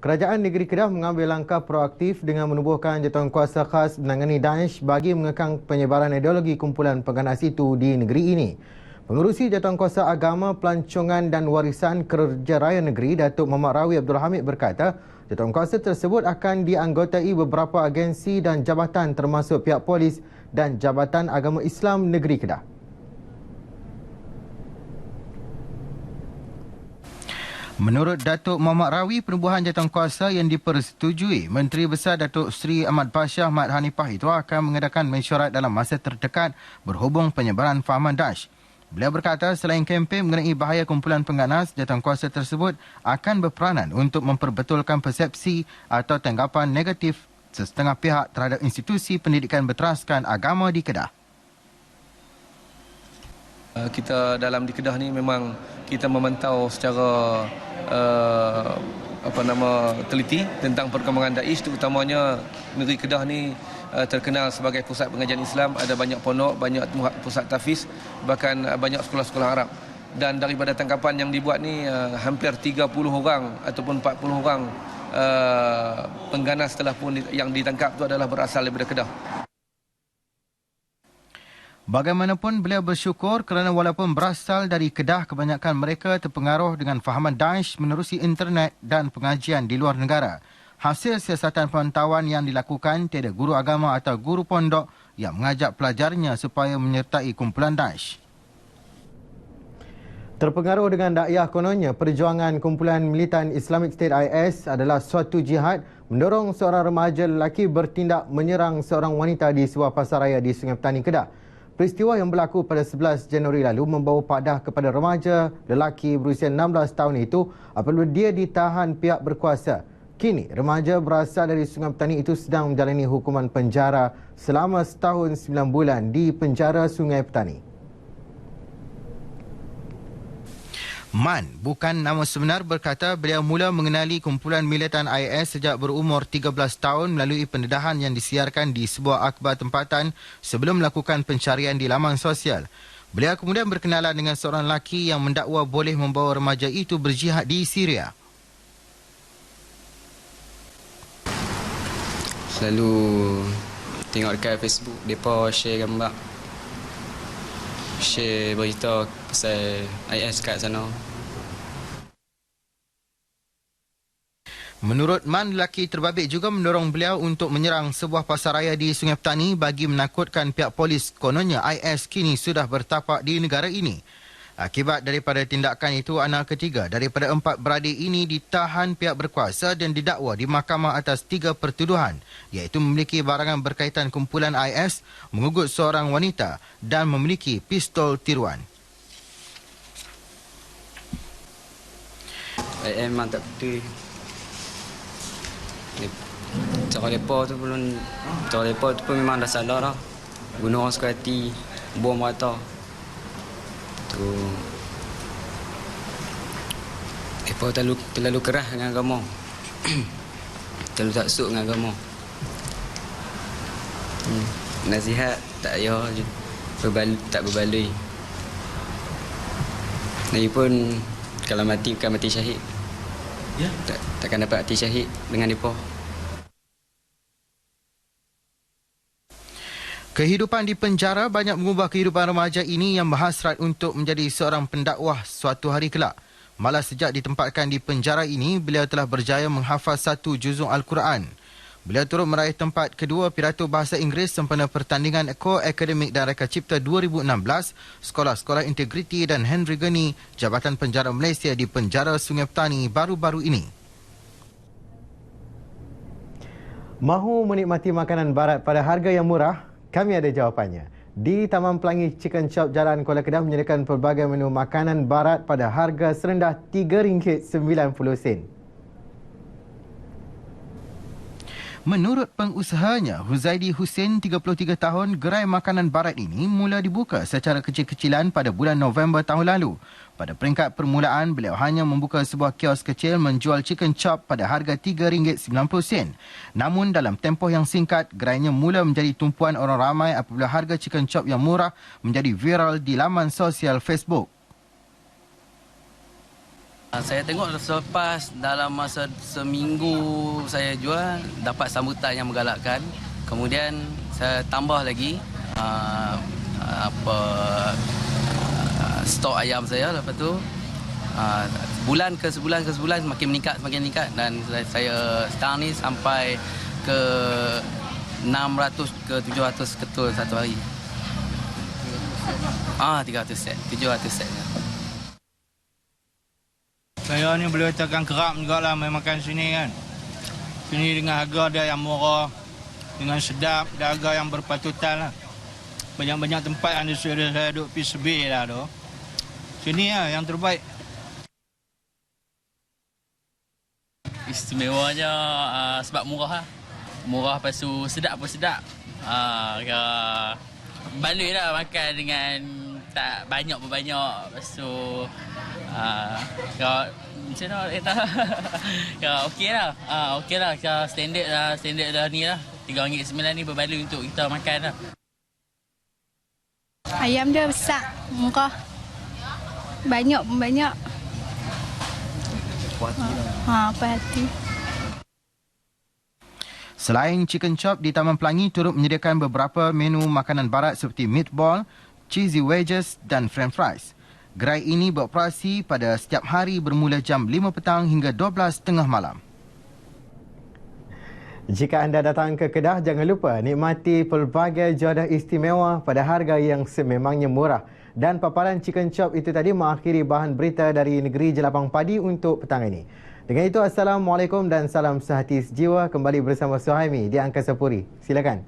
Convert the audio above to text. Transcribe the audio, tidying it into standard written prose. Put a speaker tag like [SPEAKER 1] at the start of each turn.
[SPEAKER 1] Kerajaan Negeri Kedah mengambil langkah proaktif dengan menubuhkan jawatankuasa khas menangani Daesh bagi mengekang penyebaran ideologi kumpulan pengganas itu di negeri ini. Pengerusi Jawatankuasa Agama, Pelancongan dan Warisan Kerja Raya Negeri, Datuk Muhammad Rawi Abdul Hamid berkata, jawatankuasa tersebut akan dianggotai beberapa agensi dan jabatan termasuk pihak polis dan Jabatan Agama Islam Negeri Kedah. Menurut Datuk Muhammad Rawi, penubuhan jawatankuasa yang dipersetujui Menteri Besar Datuk Seri Ahmad Bashir Ahmad Hanifah itu akan mengadakan mesyuarat dalam masa terdekat berhubung penyebaran fahaman Daesh. Beliau berkata selain kempen mengenai bahaya kumpulan pengganas, jawatankuasa tersebut akan berperanan untuk memperbetulkan persepsi atau tanggapan negatif sesetengah pihak terhadap institusi pendidikan berteraskan agama di Kedah.
[SPEAKER 2] Kita dalam di Kedah ni memang kita memantau secara teliti tentang perkembangan Daesh, terutamanya negeri Kedah ni terkenal sebagai pusat pengajian Islam, ada banyak pondok, banyak pusat tahfiz, bahkan banyak sekolah-sekolah Arab. Dan daripada tangkapan yang dibuat ni hampir 30 orang ataupun 40 orang pengganas telah pun yang ditangkap tu adalah berasal daripada Kedah.
[SPEAKER 1] Bagaimanapun, beliau bersyukur kerana walaupun berasal dari Kedah, kebanyakan mereka terpengaruh dengan fahaman Daesh menerusi internet dan pengajian di luar negara. Hasil siasatan pemantauan yang dilakukan, tiada guru agama atau guru pondok yang mengajak pelajarnya supaya menyertai kumpulan Daesh. Terpengaruh dengan dakwah kononnya, perjuangan kumpulan militan Islamic State IS adalah suatu jihad mendorong seorang remaja lelaki bertindak menyerang seorang wanita di sebuah pasaraya di Sungai Petani, Kedah. Peristiwa yang berlaku pada 11 Januari lalu membawa padah kepada remaja lelaki berusia 16 tahun itu apabila dia ditahan pihak berkuasa. Kini, remaja berasal dari Sungai Petani itu sedang menjalani hukuman penjara selama setahun 9 bulan di penjara Sungai Petani. Man, bukan nama sebenar, berkata beliau mula mengenali kumpulan militan IS sejak berumur 13 tahun melalui pendedahan yang disiarkan di sebuah akhbar tempatan sebelum melakukan pencarian di laman sosial. Beliau kemudian berkenalan dengan seorang lelaki yang mendakwa boleh membawa remaja itu berjihad di Syria.
[SPEAKER 3] Selalu tengok dekat Facebook, mereka share gambar, share berita pasal IS kat sana.
[SPEAKER 1] Menurut Man, lelaki terbabit juga mendorong beliau untuk menyerang sebuah pasaraya di Sungai Petani bagi menakutkan pihak polis. Kononnya IS kini sudah bertapak di negara ini. Akibat daripada tindakan itu, anak ketiga daripada 4 beradik ini ditahan pihak berkuasa dan didakwa di mahkamah atas 3 pertuduhan, iaitu memiliki barangan berkaitan kumpulan IS, mengugut seorang wanita dan memiliki pistol tiruan.
[SPEAKER 3] Memang tak betul. Cara mereka tu pun memang dah salah dah. Bunuh orang suka hati, bom rata. Tu mereka terlalu keras dengan agama. Terlalu taksub dengan agama. Nasihat tak payah je. Tak berbaloi. Lagipun kalau mati bukan mati syahid. Ya? Takkan dapat mati syahid dengan mereka.
[SPEAKER 1] Kehidupan di penjara banyak mengubah kehidupan remaja ini yang berhasrat untuk menjadi seorang pendakwah suatu hari kelak. Malah sejak ditempatkan di penjara ini, beliau telah berjaya menghafaz 1 juzuk Al-Quran. Beliau turut meraih tempat kedua Pidato Bahasa Inggeris sempena pertandingan Akademik dan Reka Cipta 2016 Sekolah-Sekolah Integriti dan Henry Geni Jabatan Penjara Malaysia di penjara Sungai Petani baru-baru ini. Mahu menikmati makanan barat pada harga yang murah? Kami ada jawapannya. Di Taman Pelangi Chicken Chop Jalan Kuala Kedah menyediakan pelbagai menu makanan barat pada harga serendah RM3.90. Menurut pengusahanya, Huzaidi Hussein, 33 tahun, gerai makanan barat ini mula dibuka secara kecil-kecilan pada bulan November tahun lalu. Pada peringkat permulaan, beliau hanya membuka sebuah kios kecil menjual chicken chop pada harga RM3.90. Namun dalam tempoh yang singkat, gerainya mula menjadi tumpuan orang ramai apabila harga chicken chop yang murah menjadi viral di laman sosial Facebook.
[SPEAKER 3] Saya tengok selepas dalam masa seminggu saya jual dapat sambutan yang menggalakkan. Kemudian saya tambah lagi stok ayam saya. Lepas tu bulan ke sebulan semakin meningkat dan saya sekarang ni sampai ke 600 ke 700 ketul satu hari. 300 set, 700 set.
[SPEAKER 4] Saya ni boleh katakan kerap juga lah main makan sini kan. Sini dengan harga dia yang murah, dengan sedap, dan harga yang berpatutan lah. Banyak-banyak tempat yang saya duduk pergi sebir lah tu. Sini lah yang terbaik.
[SPEAKER 5] Istimewanya sebab murah lah. Murah lepas tu sedap pun sedap. Baloi lah makan dengan tak banyak pun banyak. Lepas tu macam mana kata? Okey lah. Okey lah. Standard dah ni lah. RM3.9 ni berbaloi untuk kita makan lah.
[SPEAKER 6] Ayam dia besar, murah. Banyak pun banyak. Puas hati.
[SPEAKER 1] Selain chicken chop, di Taman Pelangi turut menyediakan beberapa menu makanan barat seperti meatball, cheesy wedges dan french fries. Gerai ini beroperasi pada setiap hari bermula jam 5 petang hingga 12:30 malam. Jika anda datang ke Kedah, jangan lupa nikmati pelbagai jadah istimewa pada harga yang sememangnya murah. Dan paparan chicken chop itu tadi mengakhiri bahan berita dari negeri Jelapang Padi untuk petang ini. Dengan itu, Assalamualaikum dan salam sehati sejiwa. Kembali bersama Suhaimi di Angkasa Puri. Silakan.